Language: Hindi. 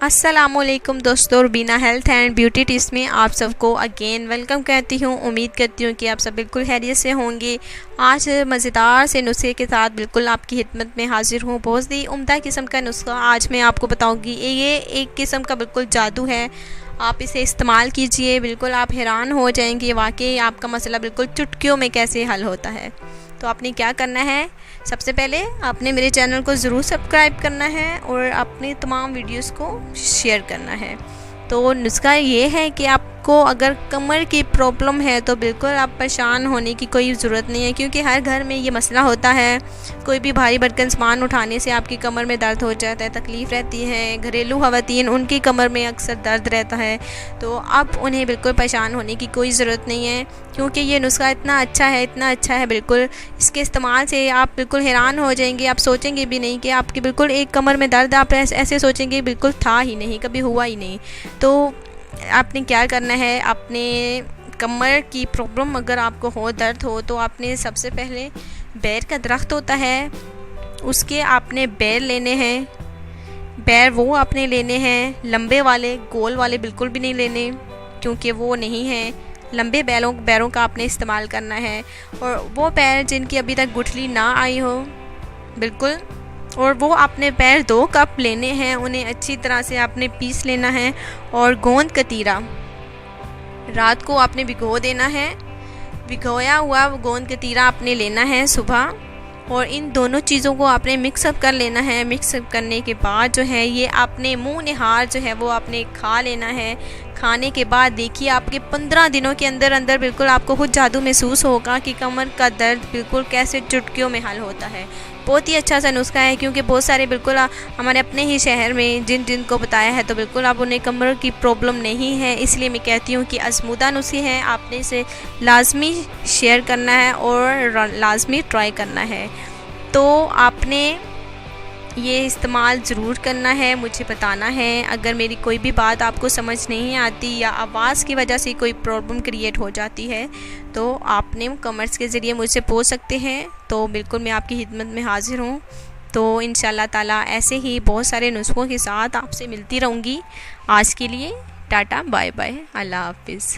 अस्सलामुअलैकुम दोस्तों, Rubina health and beauty tips में आप सबको अगेन वेलकम कहती हूँ। उम्मीद करती हूँ कि आप सब बिल्कुल खैरियत से होंगे। आज मज़ेदार से नुस्खे के साथ बिल्कुल आपकी खिदमत में हाजिर हूँ। बहुत ही उम्दा किस्म का नुस्खा आज मैं आपको बताऊँगी। ये एक किस्म का बिल्कुल जादू है। आप इसे इस्तेमाल कीजिए, बिल्कुल आप हैरान हो जाएंगे वाकई आपका मसला बिल्कुल चुटकियों में कैसे हल होता है। तो आपने क्या करना है, सबसे पहले आपने मेरे चैनल को ज़रूर सब्सक्राइब करना है और अपनी तमाम वीडियोस को शेयर करना है। तो नुस्खा ये है कि आपको अगर कमर की प्रॉब्लम है तो बिल्कुल आप परेशान होने की कोई ज़रूरत नहीं है, क्योंकि हर घर में ये मसला होता है। कोई भी भारी भरकम सामान उठाने से आपकी कमर में दर्द हो जाता है, तकलीफ़ रहती है। घरेलू ख़वातीन उनकी कमर में अक्सर दर्द रहता है, तो अब उन्हें बिल्कुल परेशान होने की कोई ज़रूरत नहीं है, क्योंकि ये नुस्खा इतना अच्छा है। बिल्कुल इसके इस्तेमाल से आप बिल्कुल हैरान हो जाएंगे। आप सोचेंगे भी नहीं कि आपकी बिल्कुल एक कमर में दर्द, आप ऐसे सोचेंगे बिल्कुल था ही नहीं, कभी हुआ ही नहीं। तो आपने क्या करना है, आपने कमर की प्रॉब्लम अगर आपको हो, दर्द हो, तो आपने सबसे पहले बैर का दरख्त होता है, उसके आपने बैर लेने हैं। बैर वो आपने लेने हैं लंबे वाले, गोल वाले बिल्कुल भी नहीं लेने, क्योंकि वो नहीं हैं। लंबे बैरों का आपने इस्तेमाल करना है। और वो पैर जिनकी अभी तक गुठली ना आई हो बिल्कुल, और वो आपने पैर 2 कप लेने हैं, उन्हें अच्छी तरह से आपने पीस लेना है। और गोंद कतीरा रात को आपने भिगो देना है। भिगोया हुआ गोंद कतीरा आपने लेना है सुबह, और इन दोनों चीज़ों को आपने मिक्सअप कर लेना है। मिक्सअप करने के बाद जो है ये आपने मुंह निहार जो है वो आपने खा लेना है। खाने के बाद देखिए आपके 15 दिनों के अंदर अंदर बिल्कुल आपको खुद जादू महसूस होगा कि कमर का दर्द बिल्कुल कैसे चुटकियों में हल होता है। बहुत ही अच्छा सा नुस्खा है, क्योंकि बहुत सारे बिल्कुल हमारे अपने ही शहर में जिन को बताया है तो बिल्कुल अब उन्हें कमर की प्रॉब्लम नहीं है। इसलिए मैं कहती हूँ कि आजमूदा नुस्खे हैं, आपने इसे लाजमी शेयर करना है और लाजमी ट्राई करना है। तो आपने ये इस्तेमाल ज़रूर करना है, मुझे बताना है। अगर मेरी कोई भी बात आपको समझ नहीं आती या आवाज़ की वजह से कोई प्रॉब्लम क्रिएट हो जाती है तो आपने कमेंट्स के ज़रिए मुझसे पूछ सकते हैं। तो बिल्कुल मैं आपकी खिदमत में हाज़िर हूँ। तो इंशाल्लाह ताला ऐसे ही बहुत सारे नुस्खों के साथ आपसे मिलती रहूँगी। आज के लिए टाटा बाय बाय, अल्लाह हाफिज़।